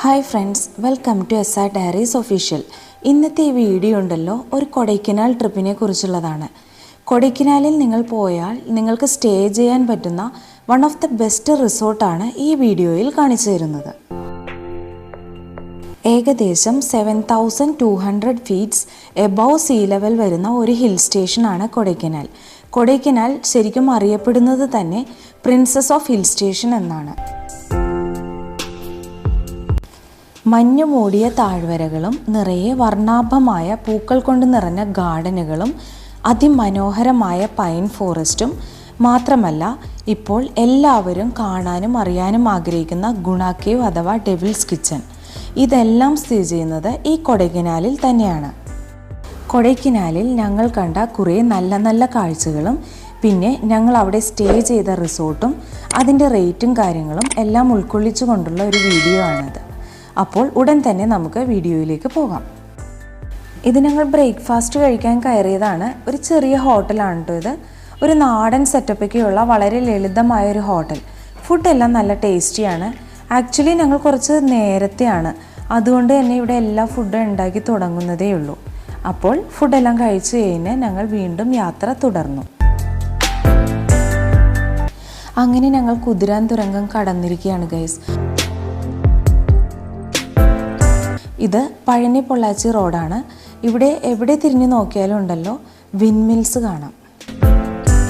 Hi friends, welcome to SR Diaries official. ഇന്നത്തെ ഈ video ഉണ്ടല്ലോ ഒരു കൊടൈക്കനാൽ ട്രിപ്പിനെ കുറിച്ചുള്ളതാണ്. കൊടൈക്കനാലിൽ നിങ്ങൾ പോയാൽ നിങ്ങൾക്ക് സ്റ്റേ ചെയ്യാൻ പറ്റുന്ന വൺ ഓഫ് ദ ബെസ്റ്റ് റിസോർട്ടാണ് ഈ വീഡിയോയിൽ കാണിച്ചു തരുന്നത്. ഏകദേശം 7200 ഫീറ്റ്സ് എബവ് സീ ലെവൽ വരുന്ന ഒരു ഹിൽ സ്റ്റേഷനാണ് കൊടൈക്കനാൽ. കൊടൈക്കനാൽ ശരിക്കും അറിയപ്പെടുന്നത് തന്നെ പ്രിൻസസ് ഓഫ് ഹിൽ സ്റ്റേഷൻ എന്നാണ്. മഞ്ഞു മൂടിയ താഴ്വരകളും നിറയെ വർണ്ണാഭമായ പൂക്കൾ കൊണ്ട് നിറഞ്ഞ ഗാർഡനുകളും അതിമനോഹരമായ പൈൻ ഫോറസ്റ്റും മാത്രമല്ല, ഇപ്പോൾ എല്ലാവരും കാണാനും അറിയാനും ആഗ്രഹിക്കുന്ന ഗുണ കേവ് അഥവാ ഡെവിൾസ് കിച്ചൺ, ഇതെല്ലാം സ്ഥിതി ചെയ്യുന്നത് ഈ കൊടൈക്കനാലിൽ തന്നെയാണ്. കൊടൈക്കനാലിൽ ഞങ്ങൾ കണ്ട കുറേ നല്ല നല്ല കാഴ്ചകളും പിന്നെ ഞങ്ങൾ അവിടെ സ്റ്റേ ചെയ്ത റിസോർട്ടും അതിൻ്റെ റേറ്റും കാര്യങ്ങളും എല്ലാം ഉൾക്കൊള്ളിച്ചു കൊണ്ടുള്ള ഒരു വീഡിയോ ആണിത്. അപ്പോൾ ഉടൻ തന്നെ നമുക്ക് വീഡിയോയിലേക്ക് പോകാം. ഇത് ഞങ്ങൾ ബ്രേക്ക്ഫാസ്റ്റ് കഴിക്കാൻ കയറിയതാണ്. ഒരു ചെറിയ ഹോട്ടലാണ് കേട്ടോ ഇത്. ഒരു നാടൻ സെറ്റപ്പൊക്കെയുള്ള വളരെ ലളിതമായ ഒരു ഹോട്ടൽ. ഫുഡെല്ലാം നല്ല ടേസ്റ്റിയാണ്. ആക്ച്വലി ഞങ്ങൾ കുറച്ച് നേരത്തെയാണ്, അതുകൊണ്ട് തന്നെ ഇവിടെ എല്ലാ ഫുഡും ഉണ്ടാക്കി തുടങ്ങുന്നതേ ഉള്ളൂ. അപ്പോൾ ഫുഡെല്ലാം കഴിച്ച് കഴിഞ്ഞ് ഞങ്ങൾ വീണ്ടും യാത്ര തുടർന്നു. അങ്ങനെ ഞങ്ങൾ കുതിരാൻ തുരങ്കം കടന്നിരിക്കുകയാണ് ഗൈസ്. ഇത് പഴനി പൊള്ളാച്ചി റോഡാണ്. ഇവിടെ എവിടെ തിരിഞ്ഞു നോക്കിയാലും ഉണ്ടല്ലോ വിൻമിൽസ് കാണാം.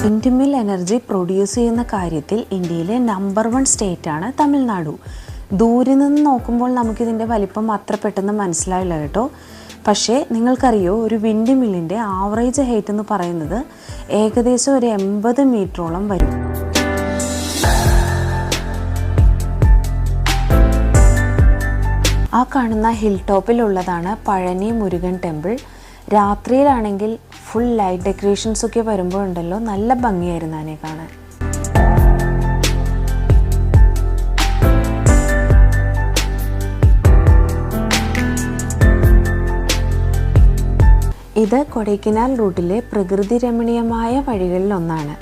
വിൻഡ്മിൽ എനർജി പ്രൊഡ്യൂസ് ചെയ്യുന്ന കാര്യത്തിൽ ഇന്ത്യയിലെ നമ്പർ 1 സ്റ്റേറ്റാണ് തമിഴ്നാടു. ദൂരെ നിന്ന് നോക്കുമ്പോൾ നമുക്കിതിൻ്റെ വലിപ്പം അത്ര പെട്ടെന്ന് മനസ്സിലായില്ല കേട്ടോ. പക്ഷേ നിങ്ങൾക്കറിയോ, ഒരു വിൻഡ് മില്ലിൻ്റെ ആവറേജ് ഹൈറ്റ് എന്ന് പറയുന്നത് ഏകദേശം ഒരു 80 മീറ്ററോളം വരും. ആ കാണുന്ന ഹിൽ ടോപ്പിലുള്ളതാണ് പഴനി മുരുകൻ ടെമ്പിൾ. രാത്രിയിലാണെങ്കിൽ ഫുൾ ലൈറ്റ് ഡെക്കറേഷൻസ് ഒക്കെ വരുമ്പോൾ ഉണ്ടല്ലോ നല്ല ഭംഗിയായിരുന്നു അതിനെ കാണാൻ. ഇത് കൊടൈക്കനാൽ റൂട്ടിലെ പ്രകൃതി രമണീയമായ വഴികളിൽ ഒന്നാണ്.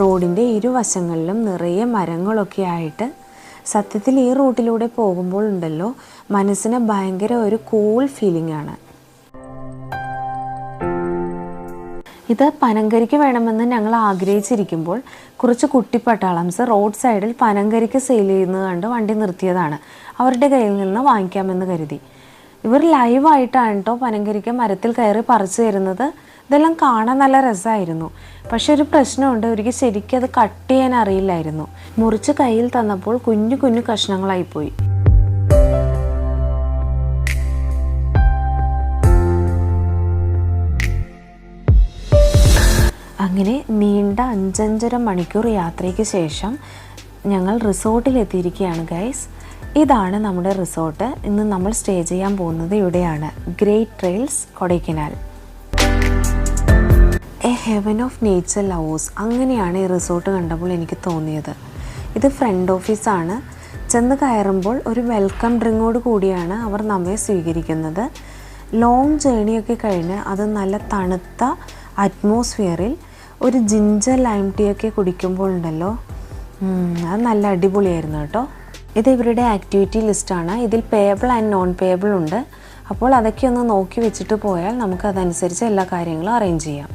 റോഡിൻ്റെ ഇരുവശങ്ങളിലും നിറയെ മരങ്ങളൊക്കെ ആയിട്ട് സത്യത്തിൽ ഈ റൂട്ടിലൂടെ പോകുമ്പോൾ ഉണ്ടല്ലോ മനസ്സിന് ഭയങ്കര ഒരു കൂൾ ഫീലിംഗ് ആണ്. ഇത് പനങ്കരിക്ക് വേണമെന്ന് ഞങ്ങൾ ആഗ്രഹിച്ചിരിക്കുമ്പോൾ കുറച്ച് കുട്ടിപ്പട്ടാളംസ് റോഡ് സൈഡിൽ പനങ്കരിക്ക് സെയിൽ ചെയ്യുന്നത് കണ്ട് വണ്ടി നിർത്തിയതാണ്. അവരുടെ കയ്യിൽ നിന്ന് വാങ്ങിക്കാമെന്ന് കരുതി. ഇവർ ലൈവായിട്ടാണ് കേട്ടോ പനങ്കരിക്ക് മരത്തിൽ കയറി പറിച്ചു തരുന്നത്. ഇതെല്ലാം കാണാൻ നല്ല രസമായിരുന്നു. പക്ഷെ ഒരു പ്രശ്നമുണ്ട്, ഒരിക്കൽ ശരിക്കും അത് കട്ട് ചെയ്യാൻ അറിയില്ലായിരുന്നു. മുറിച്ച് കയ്യിൽ തന്നപ്പോൾ കുഞ്ഞു കുഞ്ഞു കഷ്ണങ്ങളായിപ്പോയി. അങ്ങനെ നീണ്ട 5.5 മണിക്കൂർ യാത്രയ്ക്ക് ശേഷം ഞങ്ങൾ റിസോർട്ടിലെത്തിയിരിക്കുകയാണ് ഗൈസ്. ഇതാണ് നമ്മുടെ റിസോർട്ട്. ഇന്ന് നമ്മൾ സ്റ്റേ ചെയ്യാൻ പോകുന്നത് ഇവിടെയാണ്, great trails Kodaikanal. A heaven of nature lovers, അങ്ങനെയാണ് ഈ റിസോർട്ട് കണ്ടപ്പോൾ എനിക്ക് തോന്നിയത്. ഇത് ഫ്രണ്ട് ഓഫീസാണ്. ചെന്ന് കയറുമ്പോൾ ഒരു വെൽക്കം ഡ്രിങ്കോട് കൂടിയാണ് അവർ നമ്മെ സ്വീകരിക്കുന്നത്. ലോങ് ജേണിയൊക്കെ കഴിഞ്ഞ് അത് നല്ല തണുത്ത അറ്റ്മോസ്ഫിയറിൽ ഒരു ജിഞ്ചർ ലൈം ടീ ഒക്കെ കുടിക്കുമ്പോൾ ഉണ്ടല്ലോ അത് നല്ല അടിപൊളിയായിരുന്നു കേട്ടോ. ഇത് ഇവരുടെ ആക്ടിവിറ്റി ലിസ്റ്റാണ്. ഇതിൽ പേയബിൾ ആൻഡ് നോൺ പേയബിൾ ഉണ്ട്. അപ്പോൾ അതൊക്കെ ഒന്ന് നോക്കി വെച്ചിട്ട് പോയാൽ നമുക്ക് അതനുസരിച്ച് എല്ലാ കാര്യങ്ങളും അറേഞ്ച് ചെയ്യാം.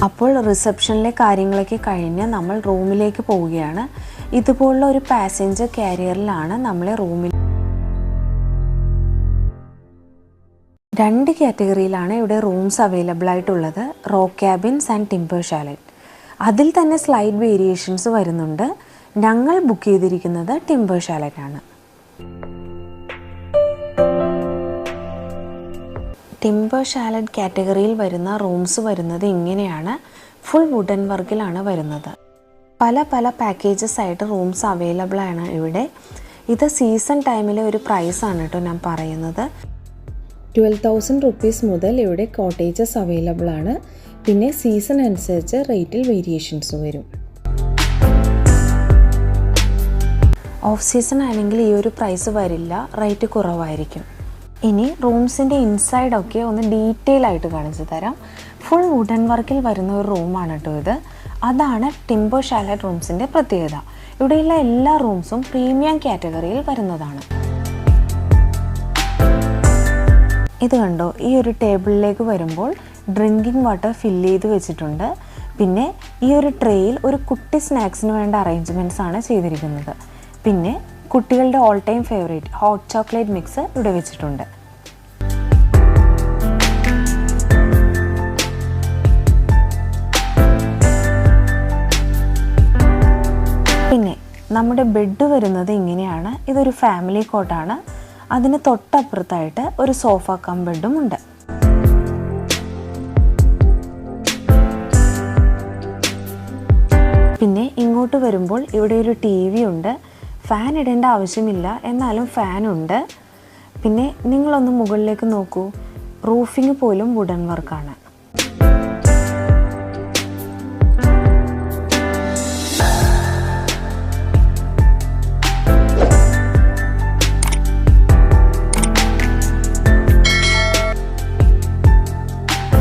അപ്പോൾ റിസപ്ഷനിലെ കാര്യങ്ങളൊക്കെ കഴിഞ്ഞ് നമ്മൾ റൂമിലേക്ക് പോവുകയാണ്. ഇതുപോലുള്ള ഒരു പാസഞ്ചർ കാരിയറിലാണ് നമ്മളെ റൂമിൽ 2 കാറ്റഗറിയിലാണ് ഇവിടെ റൂംസ് അവൈലബിൾ ആയിട്ടുള്ളത്, റോക്ക് ക്യാബിൻസ് ആൻഡ് ടിമ്പർ ഷാലറ്റ്. അതിൽ തന്നെ സ്ലൈഡ് വേരിയേഷൻസ് വരുന്നുണ്ട്. ഞങ്ങൾ ബുക്ക് ചെയ്തിരിക്കുന്നത് ടിമ്പർ ഷാലറ്റ് ആണ്. ടിമ്പർ ഷാലറ്റ് കാറ്റഗറിയിൽ വരുന്ന റൂംസ് വരുന്നത് ഇങ്ങനെയാണ്. ഫുൾ വുഡൻ വർക്കിലാണ് വരുന്നത്. പല പല പാക്കേജസ് ആയിട്ട് റൂംസ് അവൈലബിൾ ആണ് ഇവിടെ. ഇത് സീസൺ ടൈമിലെ ഒരു പ്രൈസാണ് കേട്ടോ ഞാൻ പറയുന്നത്. 12,000 റുപ്പീസ് മുതൽ ഇവിടെ കോട്ടേജസ് അവൈലബിൾ ആണ്. പിന്നെ സീസൺ അനുസരിച്ച് റേറ്റിൽ വേരിയേഷൻസ് വരും. ഓഫ് സീസൺ ആണെങ്കിൽ ഈ ഒരു പ്രൈസ് വരില്ല, റേറ്റ് കുറവായിരിക്കും. ഇനി റൂംസിൻ്റെ ഇൻസൈഡൊക്കെ ഒന്ന് ഡീറ്റെയിൽ ആയിട്ട് കാണിച്ചു തരാം. ഫുൾ വുഡൻ വർക്കിൽ വരുന്ന ഒരു റൂമാണ് കേട്ടോ ഇത്. അതാണ് ടിംബോ ഷാലറ്റ് റൂംസിൻ്റെ പ്രത്യേകത. ഇവിടെയുള്ള എല്ലാ റൂംസും പ്രീമിയം കാറ്റഗറിയിൽ വരുന്നതാണ്. ഇത് കണ്ടോ, ഈ ഒരു ടേബിളിലേക്ക് വരുമ്പോൾ ഡ്രിങ്കിങ് വാട്ടർ ഫില്ല് ചെയ്ത് വെച്ചിട്ടുണ്ട്. പിന്നെ ഈ ഒരു ട്രേയിൽ ഒരു കുട്ടി സ്നാക്സിന് വേണ്ട അറേഞ്ച്മെൻറ്റ്സ് ആണ് ചെയ്തിരിക്കുന്നത്. പിന്നെ കുട്ടികളുടെ all time favourite hot chocolate mix ഇവിടെ വെച്ചിട്ടുണ്ട്. പിന്നെ നമ്മുടെ ബെഡ് വരുന്നത് ഇങ്ങനെയാണ്. ഇതൊരു ഫാമിലി കോട്ടാണ്. അതിന് തൊട്ടപ്പുറത്തായിട്ട് ഒരു സോഫ കം ബെഡും ഉണ്ട്. പിന്നെ ഇങ്ങോട്ട് വരുമ്പോൾ ഇവിടെ ഒരു TV ഉണ്ട്. ഫാൻ ഇടേണ്ട ആവശ്യമില്ല, എന്നാലും ഫാനുണ്ട്. പിന്നെ നിങ്ങളൊന്ന് മുകളിലേക്ക് നോക്കൂ, റൂഫിംഗ് പോലും വുഡൻ വർക്കാണ്.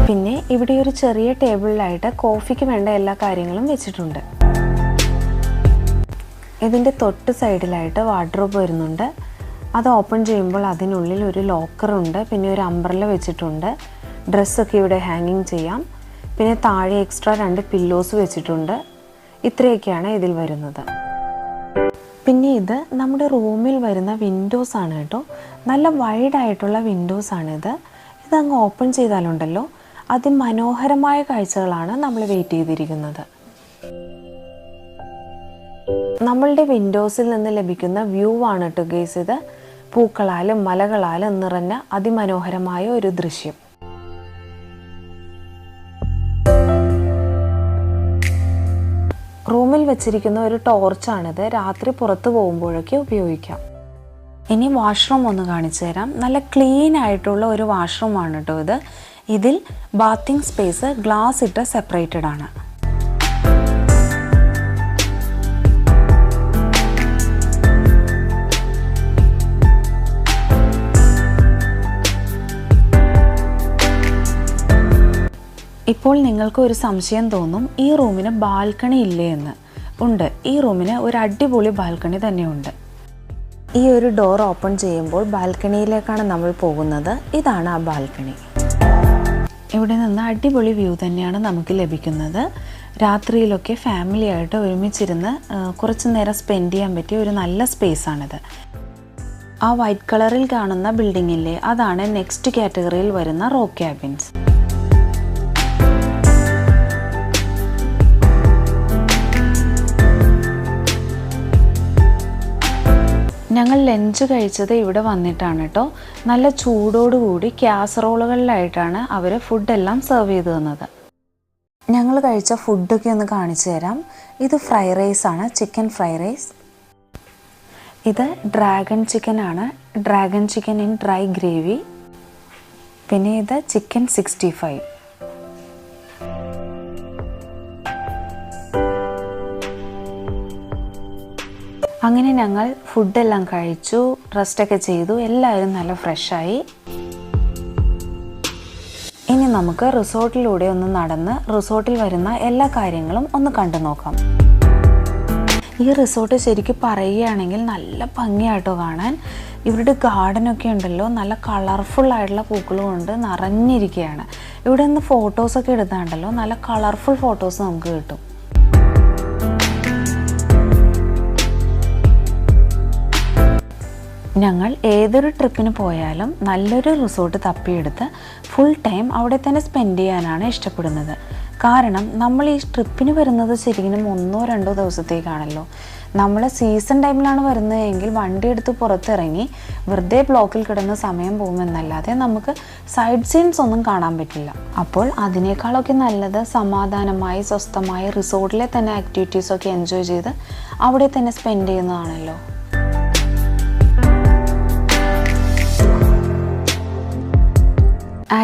പിന്നെ ഇവിടെ ഒരു ചെറിയ ടേബിളിലായിട്ട് കോഫിക്ക് വേണ്ട എല്ലാ കാര്യങ്ങളും വെച്ചിട്ടുണ്ട്. ഇതിൻ്റെ തൊട്ട് സൈഡിലായിട്ട് വാർഡ്രോബ് വരുന്നുണ്ട്. അത് ഓപ്പൺ ചെയ്യുമ്പോൾ അതിനുള്ളിൽ ഒരു ലോക്കറുണ്ട്. പിന്നെ ഒരു അംബ്രല്ല വെച്ചിട്ടുണ്ട്. ഡ്രസ്സൊക്കെ ഇവിടെ ഹാങ്ങിങ് ചെയ്യാം. പിന്നെ താഴെ എക്സ്ട്രാ 2 പില്ലോസ് വെച്ചിട്ടുണ്ട്. ഇത്രയൊക്കെയാണ് ഇതിൽ വരുന്നത്. പിന്നെ ഇത് നമ്മുടെ റൂമിൽ വരുന്ന വിൻഡോസ് ആണ് കേട്ടോ. നല്ല വൈഡായിട്ടുള്ള വിൻഡോസ് ആണിത്. ഇതങ്ങ് ഓപ്പൺ ചെയ്താലുണ്ടല്ലോ അതിമനോഹരമായ കാഴ്ചകളാണ് നമ്മൾ വെയിറ്റ് ചെയ്തിരിക്കുന്നത്. നമ്മളുടെ വിൻഡോസിൽ നിന്ന് ലഭിക്കുന്ന വ്യൂ ആണ് കേട്ടോ ഗൈസ് ഇത്. പൂക്കളാലും മലകളാലും നിറഞ്ഞ അതിമനോഹരമായ ഒരു ദൃശ്യം. റൂമിൽ വെച്ചിരിക്കുന്ന ഒരു ടോർച്ചാണിത്. രാത്രി പുറത്തു പോകുമ്പോഴൊക്കെ ഉപയോഗിക്കാം. ഇനി വാഷ്റൂം ഒന്ന് കാണിച്ചു തരാം. നല്ല ക്ലീൻ ആയിട്ടുള്ള ഒരു വാഷ്റൂം ആണ് കേട്ടോ ഇത്. ഇതിൽ ബാത്തിങ് സ്പേസ് ഗ്ലാസ് ഇട്ട് സെപ്പറേറ്റഡ് ആണ്. ഇപ്പോൾ നിങ്ങൾക്ക് ഒരു സംശയം തോന്നും, ഈ റൂമിന് ബാൽക്കണി ഇല്ലേ എന്ന്. ഉണ്ട്, ഈ റൂമിന് ഒരു അടിപൊളി ബാൽക്കണി തന്നെയുണ്ട്. ഈ ഒരു ഡോർ ഓപ്പൺ ചെയ്യുമ്പോൾ ബാൽക്കണിയിലേക്കാണ് നമ്മൾ പോകുന്നത്. ഇതാണ് ആ ബാൽക്കണി. ഇവിടെ നിന്ന് അടിപൊളി വ്യൂ തന്നെയാണ് നമുക്ക് ലഭിക്കുന്നത്. രാത്രിയിലൊക്കെ ഫാമിലി ആയിട്ട് ഒരുമിച്ചിരുന്ന് കുറച്ച് നേരം സ്പെൻഡ് ചെയ്യാൻ പറ്റിയ ഒരു നല്ല സ്പേസാണിത്. ആ വൈറ്റ് കളറിൽ കാണുന്ന ബിൽഡിങ്ങില്ലേ, അതാണ് നെക്സ്റ്റ് കാറ്റഗറിയിൽ വരുന്ന റോ ക്യാബിൻസ്. ഞങ്ങൾ ലഞ്ച് കഴിച്ചത് ഇവിടെ വന്നിട്ടാണ് കേട്ടോ. നല്ല ചൂടോടുകൂടി കാസറോളുകളിലായിട്ടാണ് അവർ ഫുഡെല്ലാം സെർവ് ചെയ്ത് തന്നത്. ഞങ്ങൾ കഴിച്ച ഫുഡൊക്കെ ഒന്ന് കാണിച്ചു തരാം. ഇത് ഫ്രൈ റൈസ് ആണ്, ചിക്കൻ ഫ്രൈ റൈസ്. ഇത് ഡ്രാഗൺ ചിക്കൻ ആണ്, dragon chicken in dry gravy. പിന്നെ ഇത് ചിക്കൻ 65. അങ്ങനെ ഞങ്ങൾ ഫുഡെല്ലാം കഴിച്ചു, റെസ്റ്റൊക്കെ ചെയ്തു. എല്ലാവരും നല്ല ഫ്രഷായി. ഇനി നമുക്ക് റിസോർട്ടിലൂടെ ഒന്ന് നടന്ന് റിസോർട്ടിൽ വരുന്ന എല്ലാ കാര്യങ്ങളും ഒന്ന് കണ്ടു നോക്കാം. ഈ റിസോർട്ട് ശരിക്കും പറയുകയാണെങ്കിൽ നല്ല ഭംഗിയായിട്ടോ കാണാൻ. ഇവരുടെ ഗാർഡനൊക്കെ ഉണ്ടല്ലോ, നല്ല കളർഫുള്ളായിട്ടുള്ള പൂക്കൾ കൊണ്ട് നിറഞ്ഞിരിക്കുകയാണ്. ഇവിടെ നിന്ന് ഫോട്ടോസൊക്കെ എടുത്താണ്ടല്ലോ നല്ല കളർഫുൾ ഫോട്ടോസ് നമുക്ക് കിട്ടും. ഞങ്ങൾ ഏതൊരു ട്രിപ്പിന് പോയാലും നല്ലൊരു റിസോർട്ട് തപ്പിയെടുത്ത് ഫുൾ ടൈം അവിടെ തന്നെ സ്പെൻഡ് ചെയ്യാനാണ് ഇഷ്ടപ്പെടുന്നത്. കാരണം നമ്മൾ ഈ ട്രിപ്പിന് വരുന്നത് ശരിക്കും 1-2 ദിവസത്തേക്കാണല്ലോ. നമ്മൾ സീസൺ ടൈമിലാണ് വരുന്നതെങ്കിൽ വണ്ടി എടുത്ത് പുറത്തിറങ്ങി വെറുതെ ബ്ലോക്കിൽ കിടന്ന് സമയം പോകുമെന്നല്ലാതെ നമുക്ക് സൈഡ് സീൻസ് ഒന്നും കാണാൻ പറ്റില്ല. അപ്പോൾ അതിനേക്കാളൊക്കെ നല്ലത് സമാധാനമായി സ്വസ്ഥമായി റിസോർട്ടിലെ തന്നെ ആക്ടിവിറ്റീസൊക്കെ എൻജോയ് ചെയ്ത് അവിടെ തന്നെ സ്പെൻഡ് ചെയ്യുന്നതാണല്ലോ.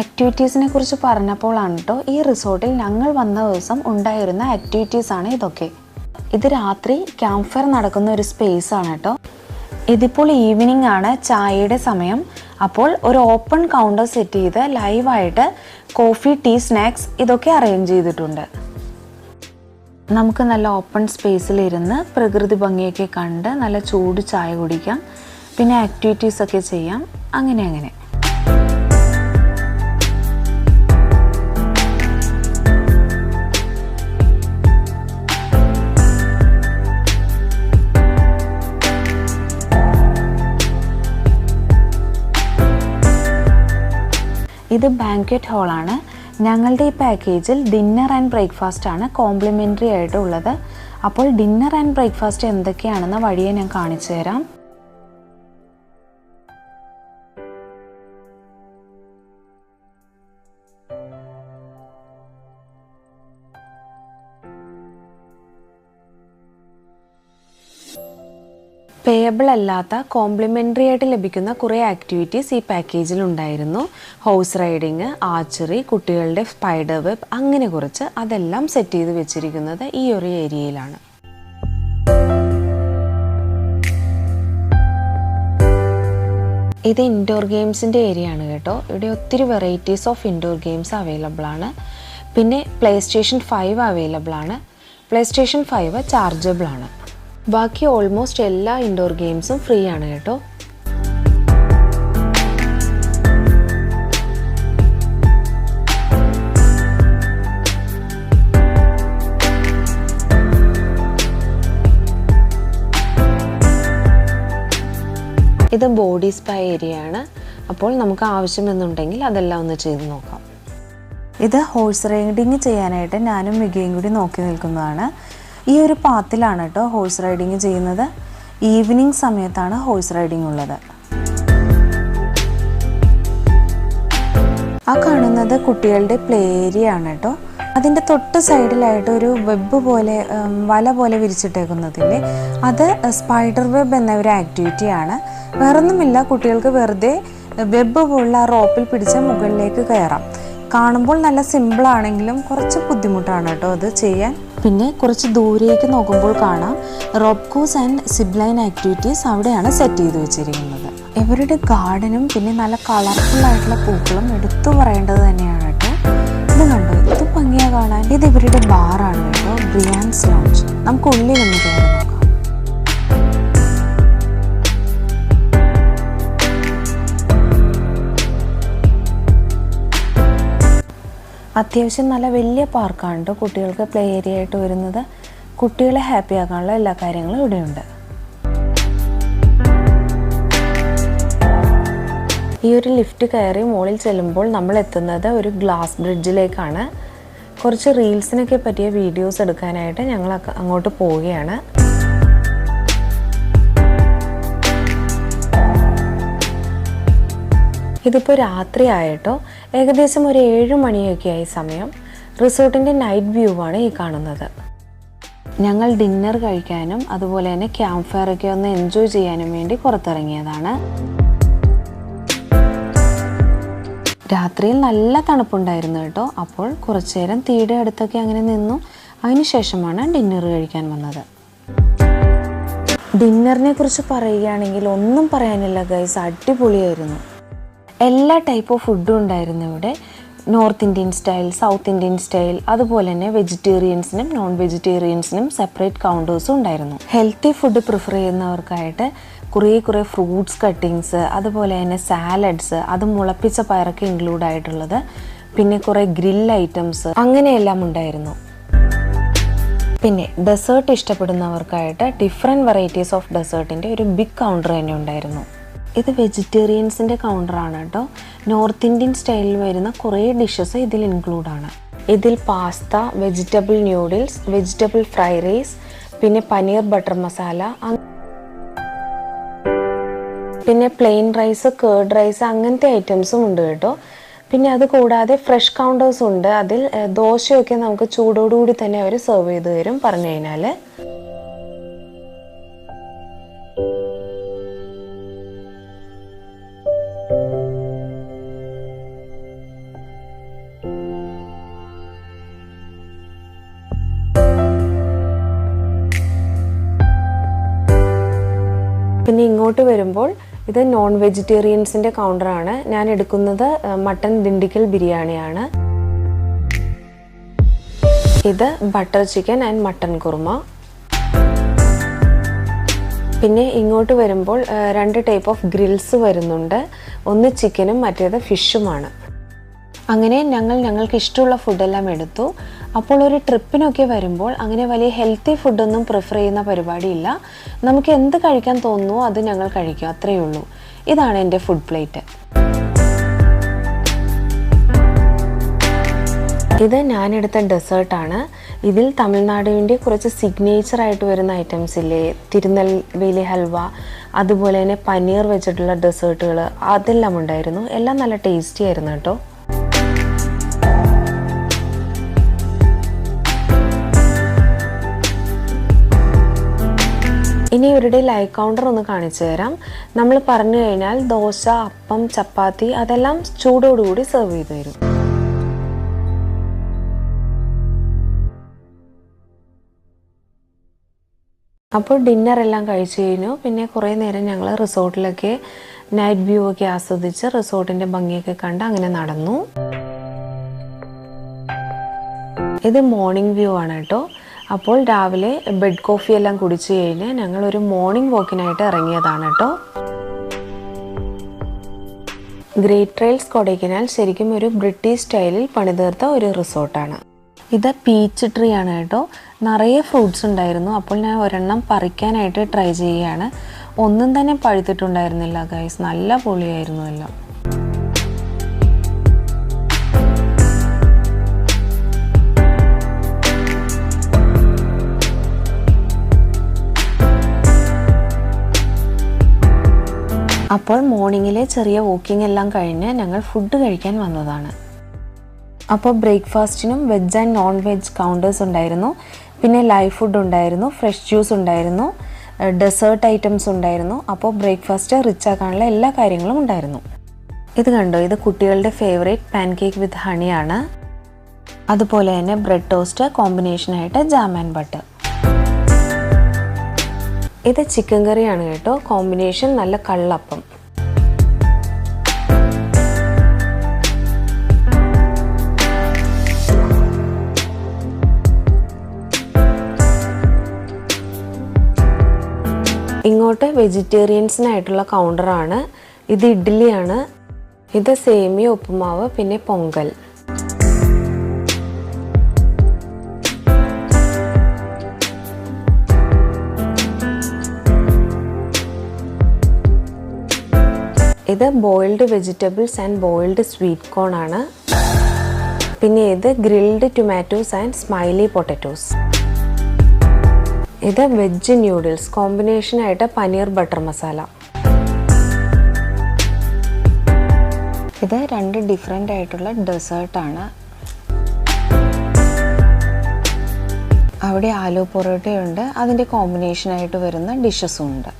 ആക്ടിവിറ്റീസിനെ കുറിച്ച് പറഞ്ഞപ്പോഴാണ് കേട്ടോ ഈ റിസോർട്ടിൽ ഞങ്ങൾ വന്ന ദിവസം ഉണ്ടായിരുന്ന ആക്ടിവിറ്റീസാണ് ഇതൊക്കെ. ഇത് രാത്രി ക്യാമ്പ് ഫയർ നടക്കുന്ന ഒരു സ്പേസ് ആണ് കേട്ടോ. ഇതിപ്പോൾ ഈവനിങ് ആണ്, ചായയുടെ സമയം. അപ്പോൾ ഒരു ഓപ്പൺ കൗണ്ടർ സെറ്റ് ചെയ്ത് ലൈവായിട്ട് കോഫി, ടീ, സ്നാക്സ് ഇതൊക്കെ അറേഞ്ച് ചെയ്തിട്ടുണ്ട്. നമുക്ക് നല്ല ഓപ്പൺ സ്പേസിലിരുന്ന് പ്രകൃതി ഭംഗിയൊക്കെ കണ്ട് നല്ല ചൂട് ചായ കുടിക്കാം, പിന്നെ ആക്ടിവിറ്റീസൊക്കെ ചെയ്യാം. അങ്ങനെ ഇത് ബാങ്ക്വറ്റ് ഹാളാണ്. ഞങ്ങളുടെ ഈ പാക്കേജിൽ ഡിന്നർ ആൻഡ് ബ്രേക്ക്ഫാസ്റ്റ് ആണ് കോംപ്ലിമെൻ്ററി ആയിട്ടുള്ളത്. അപ്പോൾ ഡിന്നർ ആൻഡ് ബ്രേക്ക്ഫാസ്റ്റ് എന്തൊക്കെയാണെന്ന വഴിയെ ഞാൻ കാണിച്ചു തരാം. പേയബിൾ അല്ലാത്ത കോംപ്ലിമെൻ്ററി ആയിട്ട് ലഭിക്കുന്ന കുറേ ആക്ടിവിറ്റീസ് ഈ പാക്കേജിൽ ഉണ്ടായിരുന്നു. ഹോഴ്സ് റൈഡിങ്, ആർച്ചറി, കുട്ടികളുടെ സ്പൈഡർ വെബ്, അങ്ങനെ കുറച്ച്. അതെല്ലാം സെറ്റ് ചെയ്ത് വെച്ചിരിക്കുന്നത് ഈ ഒരു ഏരിയയിലാണ്. ഇത് ഇൻഡോർ ഗെയിംസിൻ്റെ ഏരിയ ആണ് കേട്ടോ. ഇവിടെ ഒത്തിരി varieties of indoor games available ആണ്. പിന്നെ പ്ലേ സ്റ്റേഷൻ 5 അവൈലബിൾ ആണ്. പ്ലേ സ്റ്റേഷൻ 5 ചാർജബിൾ ആണ്. ബാക്കി ഓൾമോസ്റ്റ് എല്ലാ ഇൻഡോർ ഗെയിംസും ഫ്രീ ആണ് കേട്ടോ. ഇത് ബോഡി സ്പാ ഏരിയ ആണ്. അപ്പോൾ നമുക്ക് ആവശ്യമെന്നുണ്ടെങ്കിൽ അതെല്ലാം ഒന്ന് ചെയ്ത് നോക്കാം. ഇത് ഹോഴ്സ് റൈഡിങ് ചെയ്യാനായിട്ട് ഞാനും മികയും കൂടി നോക്കി നിൽക്കുന്നതാണ്. ഈ ഒരു പാത്തിലാണ് കേട്ടോ ഹോഴ്സ് റൈഡിങ് ചെയ്യുന്നത്. ഈവനിങ് സമയത്താണ് ഹോഴ്സ് റൈഡിങ് ഉള്ളത്. ആ കാണുന്നത് കുട്ടികളുടെ പ്ലേ ഏരിയ ആണ് കേട്ടോ. അതിൻ്റെ തൊട്ട് സൈഡിലായിട്ട് ഒരു വെബ് പോലെ വല പോലെ വിരിച്ചിട്ടേക്കുന്നതില്ലേ, അത് സ്പൈഡർ വെബ് എന്ന ഒരു ആക്ടിവിറ്റിയാണ്. വേറൊന്നുമില്ല, കുട്ടികൾക്ക് വെറുതെ വെബ് പോലുള്ള ആ റോപ്പിൽ പിടിച്ച് മുകളിലേക്ക് കയറാം. കാണുമ്പോൾ നല്ല സിമ്പിളാണെങ്കിലും കുറച്ച് ബുദ്ധിമുട്ടാണ് കേട്ടോ അത് ചെയ്യാൻ. പിന്നെ കുറച്ച് ദൂരേക്ക് നോക്കുമ്പോൾ കാണാം റോപ്കോസ് ആൻഡ് സിബ്ലൈൻ ആക്ടിവിറ്റീസ് അവിടെയാണ് സെറ്റ് ചെയ്ത് വെച്ചിരിക്കുന്നത്. ഇവരുടെ ഗാർഡനും പിന്നെ നല്ല കളർഫുൾ ആയിട്ടുള്ള പൂക്കളും എടുത്തു പറയേണ്ടത് തന്നെയാണ് കേട്ടോ. ഇത് കണ്ടോ, ഇത് ഭംഗിയാ കാണാൻ. ഇത് ഇവരുടെ ബാറാണ് കേട്ടോ, ബ്രിയാൻസ് ലോഞ്ച്. നമുക്ക് ഉള്ളിൽ ഒന്ന് കയറി നോക്കാം. അത്യാവശ്യം നല്ല വലിയ പാർക്കാണ് കേട്ടോ കുട്ടികൾക്ക് പ്ലേ ഏരിയ ആയിട്ട് വരുന്നത്. കുട്ടികളെ ഹാപ്പി ആക്കാനുള്ള എല്ലാ കാര്യങ്ങളും ഇവിടെയുണ്ട്. ഈ ഒരു ലിഫ്റ്റ് കയറി മുകളിൽ ചെല്ലുമ്പോൾ നമ്മൾ എത്തുന്നത് ഒരു ഗ്ലാസ് ബ്രിഡ്ജിലേക്കാണ്. കുറച്ച് റീൽസിനൊക്കെ പറ്റിയ വീഡിയോസ് എടുക്കാനായിട്ട് ഞങ്ങൾ അങ്ങോട്ട് പോവുകയാണ്. ഇതിപ്പോൾ രാത്രി ആയിട്ടോ, ഏകദേശം ഒരു 7 മണിയൊക്കെ ആയി സമയം. റിസോർട്ടിൻ്റെ നൈറ്റ് വ്യൂ ആണ് ഈ കാണുന്നത്. ഞങ്ങൾ ഡിന്നർ കഴിക്കാനും അതുപോലെ തന്നെ ക്യാമ്പ് ഫയർ ഒക്കെ ഒന്ന് എൻജോയ് ചെയ്യാനും വേണ്ടി പുറത്തിറങ്ങിയതാണ്. രാത്രിയിൽ നല്ല തണുപ്പുണ്ടായിരുന്നു കേട്ടോ. അപ്പോൾ കുറച്ചു നേരം തീയുടെ അടുത്തൊക്കെ അങ്ങനെ നിന്നു. അതിനുശേഷമാണ് ഡിന്നർ കഴിക്കാൻ വന്നത്. ഡിന്നറിനെ കുറിച്ച് പറയുകയാണെങ്കിൽ ഒന്നും പറയാനില്ല ഗൈസ്, അടിപൊളിയായിരുന്നു. എല്ലാ ടൈപ്പ് ഓഫ് ഫുഡും ഉണ്ടായിരുന്നു ഇവിടെ. North Indian style, south Indian style, അതുപോലെ തന്നെ വെജിറ്റേറിയൻസിനും നോൺ വെജിറ്റേറിയൻസിനും സെപ്പറേറ്റ് കൗണ്ടേഴ്സും ഉണ്ടായിരുന്നു. ഹെൽത്തി ഫുഡ് പ്രിഫർ ചെയ്യുന്നവർക്കായിട്ട് കുറേ ഫ്രൂട്ട്സ് കട്ടിങ്സ്, അതുപോലെ തന്നെ സാലഡ്സ്, അത് മുളപ്പിച്ച പയറൊക്കെ ഇൻക്ലൂഡ് ആയിട്ടുള്ളത്, പിന്നെ കുറേ ഗ്രിൽ ഐറ്റംസ്, അങ്ങനെയെല്ലാം ഉണ്ടായിരുന്നു. പിന്നെ ഡെസേർട്ട് ഇഷ്ടപ്പെടുന്നവർക്കായിട്ട് ഡിഫറെൻറ്റ് വെറൈറ്റീസ് ഓഫ് ഡെസേർട്ടിൻ്റെ ഒരു ബിഗ് കൗണ്ടർ തന്നെ ഉണ്ടായിരുന്നു. ഇത് വെജിറ്റേറിയൻസിൻ്റെ കൗണ്ടറാണ് കേട്ടോ. നോർത്ത് ഇന്ത്യൻ സ്റ്റൈലിൽ വരുന്ന കുറേ ഡിഷസ് ഇതിൽ ഇൻക്ലൂഡാണ്. ഇതിൽ pasta, vegetable noodles, vegetable fry rice, പിന്നെ പനീർ ബട്ടർ മസാല, പിന്നെ പ്ലെയിൻ റൈസ്, കേർഡ് റൈസ്, അങ്ങനത്തെ ഐറ്റംസും ഉണ്ട് കേട്ടോ. പിന്നെ അത് കൂടാതെ ഫ്രഷ് കൗണ്ടേഴ്സും ഉണ്ട്. അതിൽ ദോശയൊക്കെ നമുക്ക് ചൂടോടുകൂടി തന്നെ അവർ സെർവ് ചെയ്ത് തരും പറഞ്ഞു കഴിഞ്ഞാൽ. പിന്നെ ഇങ്ങോട്ട് വരുമ്പോൾ ഇത് നോൺ വെജിറ്റേറിയൻസിൻ്റെ കൗണ്ടറാണ്. ഞാൻ എടുക്കുന്നത് മട്ടൻ ദിണ്ടിക്കൽ ബിരിയാണിയാണ്. ഇത് butter chicken and mutton kurma. പിന്നെ ഇങ്ങോട്ട് വരുമ്പോൾ 2 ടൈപ്പ് ഓഫ് ഗ്രിൽസ് വരുന്നുണ്ട്. ഒന്ന് ചിക്കനും മറ്റേത് ഫിഷുമാണ്. അങ്ങനെ ഞങ്ങൾക്ക് ഇഷ്ടമുള്ള ഫുഡെല്ലാം എടുത്തു. അപ്പോൾ ഒരു ട്രിപ്പിനൊക്കെ വരുമ്പോൾ അങ്ങനെ വലിയ ഹെൽത്തി ഫുഡൊന്നും പ്രിഫർ ചെയ്യുന്ന പരിപാടിയില്ല. നമുക്ക് എന്ത് കഴിക്കാൻ തോന്നുന്നു അത് ഞങ്ങൾ കഴിക്കും, അത്രയേ ഉള്ളൂ. ഇതാണ് എൻ്റെ ഫുഡ് പ്ലേറ്റ്. ഇത് ഞാനെടുത്ത ഡെസേർട്ടാണ്. ഇതിൽ തമിഴ്നാടിൻ്റെ കുറച്ച് സിഗ്നേച്ചറായിട്ട് വരുന്ന ഐറ്റംസ് ഇല്ലേ, തിരുനെൽവേലി ഹൽവ, അതുപോലെ തന്നെ പനീർ വെച്ചിട്ടുള്ള ഡെസേർട്ടുകൾ, അതെല്ലാം ഉണ്ടായിരുന്നു. എല്ലാം നല്ല ടേസ്റ്റി ആയിരുന്നു കേട്ടോ. ഇനി ഇവരുടെ ലൈവ് കൗണ്ടർ ഒന്ന് കാണിച്ചു തരാം. നമ്മൾ പറഞ്ഞു കഴിഞ്ഞാൽ ദോശ, അപ്പം, ചപ്പാത്തി അതെല്ലാം ചൂടോടുകൂടി സെർവ് ചെയ്ത് തരും. അപ്പോൾ ഡിന്നറെല്ലാം കഴിച്ചു കഴിഞ്ഞു. പിന്നെ കുറേ നേരം ഞങ്ങൾ റിസോർട്ടിലൊക്കെ നൈറ്റ് വ്യൂ ഒക്കെ ആസ്വദിച്ച് റിസോർട്ടിൻ്റെ ഭംഗിയൊക്കെ കണ്ട് അങ്ങനെ നടന്നു. ഇത് മോർണിംഗ് വ്യൂ ആണ് കേട്ടോ. അപ്പോൾ രാവിലെ ബെഡ് കോഫി എല്ലാം കുടിച്ചു കഴിഞ്ഞ് ഞങ്ങളൊരു മോർണിംഗ് വാക്കിനായിട്ട് ഇറങ്ങിയതാണ് കേട്ടോ. ഗ്രേറ്റ് ട്രയൽസ് കൊടൈക്കനാൽ ശരിക്കും ഒരു ബ്രിട്ടീഷ് സ്റ്റൈലിൽ പണിതീർത്ത ഒരു റിസോർട്ടാണ്. ഇത് പീച്ച് ട്രീ ആണ് കേട്ടോ. നിറയെ ഫ്രൂട്ട്സ് ഉണ്ടായിരുന്നു. അപ്പോൾ ഞാൻ ഒരെണ്ണം പറിക്കാനായിട്ട് ട്രൈ ചെയ്യുകയാണ്. ഒന്നും തന്നെ പഴുത്തിട്ടുണ്ടായിരുന്നില്ല ഗൈസ്, നല്ല പൊളിയായിരുന്നു എല്ലാം. അപ്പോൾ മോർണിംഗിലെ ചെറിയ വാക്കിംഗ് എല്ലാം കഴിഞ്ഞ് ഞങ്ങൾ ഫുഡ് കഴിക്കാൻ വന്നതാണ്. അപ്പോൾ ബ്രേക്ക്ഫാസ്റ്റിനും veg and non veg counters ഉണ്ടായിരുന്നു. പിന്നെ ലൈവ് ഫുഡ് ഉണ്ടായിരുന്നു, ഫ്രഷ് ജ്യൂസ് ഉണ്ടായിരുന്നു, ഡെസേർട്ട് ഐറ്റംസ് ഉണ്ടായിരുന്നു. അപ്പോൾ ബ്രേക്ക്ഫാസ്റ്റ് റിച്ച് ആക്കാനുള്ള എല്ലാ കാര്യങ്ങളും ഉണ്ടായിരുന്നു. ഇത് കണ്ടോ, ഇത് കുട്ടികളുടെ ഫേവറേറ്റ് പാൻ കേക്ക് വിത്ത് ഹണിയാണ്. അതുപോലെ തന്നെ ബ്രെഡ് ടോസ്റ്റ് കോമ്പിനേഷനായിട്ട് ജാം ആൻഡ് ബട്ടർ. ഇത് ചിക്കൻ കറിയാണ് കേട്ടോ. കോമ്പിനേഷൻ നല്ല കള്ളപ്പം. ഇങ്ങോട്ട് വെജിറ്റേറിയൻസിനായിട്ടുള്ള കൗണ്ടറാണ്. ഇത് ഇഡ്ഡലിയാണ്. ഇത് സേമിയ, ഉപ്പുമാവ്, പിന്നെ പൊങ്കൽ. ഇത് boiled vegetables and boiled sweet corn ആണ്. പിന്നെ ഇത് grilled tomatoes and smiley potatoes. ഇത് വെജ് ന്യൂഡിൽസ് കോമ്പിനേഷനായിട്ട് പനീർ ബട്ടർ മസാല. ഇത് 2 ഡിഫറെൻ്റ് ആയിട്ടുള്ള ഡെസേർട്ടാണ്. അവിടെ ആലു പൊറോട്ടയുണ്ട്, അതിൻ്റെ കോമ്പിനേഷനായിട്ട് വരുന്ന ഡിഷസും ഉണ്ട്.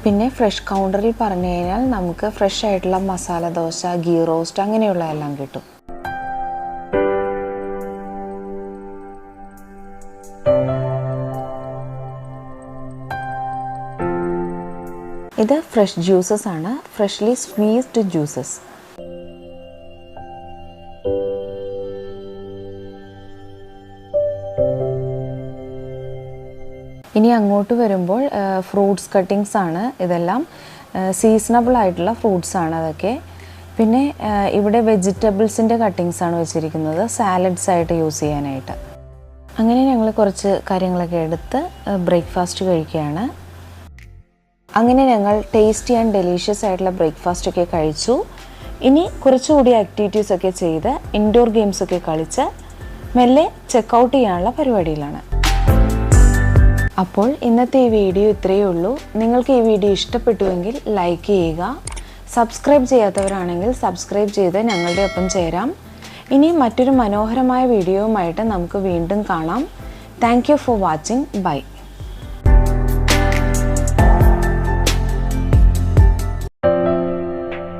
പിന്നെ ഫ്രഷ് കൗണ്ടറിൽ പറഞ്ഞു കഴിഞ്ഞാൽ നമുക്ക് ഫ്രഷ് ആയിട്ടുള്ള മസാല ദോശ, ഗീ റോസ്റ്റ് അങ്ങനെയുള്ള എല്ലാം കിട്ടും. ഇത് ഫ്രഷ് ജ്യൂസസ് ആണ്, ഫ്രഷ്ലി സ്ക്വീസ്ഡ് ജ്യൂസസ്. ഇനി അങ്ങോട്ട് വരുമ്പോൾ ഫ്രൂട്ട്സ് കട്ടിങ്സ് ആണ്. ഇതെല്ലാം സീസണബിൾ ആയിട്ടുള്ള ഫ്രൂട്ട്സ് ആണ് അതൊക്കെ. പിന്നെ ഇവിടെ വെജിറ്റബിൾസിൻ്റെ കട്ടിങ്സ് ആണ് വെച്ചിരിക്കുന്നത്, സാലഡ്സ് ആയിട്ട് യൂസ് ചെയ്യാനായിട്ട്. അങ്ങനെ ഞങ്ങൾ കുറച്ച് കാര്യങ്ങളൊക്കെ എടുത്ത് ബ്രേക്ക്ഫാസ്റ്റ് കഴിക്കുകയാണ്. അങ്ങനെ ഞങ്ങൾ ടേസ്റ്റി ആൻഡ് ഡെലീഷ്യസ് ആയിട്ടുള്ള ബ്രേക്ക്ഫാസ്റ്റ് ഒക്കെ കഴിച്ചു. ഇനി കുറച്ചുകൂടി ആക്ടിവിറ്റീസൊക്കെ ചെയ്ത് ഇൻഡോർ ഗെയിംസൊക്കെ കളിച്ച് മെല്ലെ ചെക്കൗട്ട് ചെയ്യാനുള്ള പരിപാടിയിലാണ്. അപ്പോൾ ഇന്നത്തെ ഈ വീഡിയോ ഇത്രയേ ഉള്ളൂ. നിങ്ങൾക്ക് ഈ വീഡിയോ ഇഷ്ടപ്പെട്ടുവെങ്കിൽ ലൈക്ക് ചെയ്യുക. സബ്സ്ക്രൈബ് ചെയ്യാത്തവരാണെങ്കിൽ സബ്സ്ക്രൈബ് ചെയ്ത് ഞങ്ങളുടെ ഒപ്പം ചേരാം. ഇനി മറ്റൊരു മനോഹരമായ വീഡിയോയുമായിട്ട് നമുക്ക് വീണ്ടും കാണാം. Thank you for watching. By.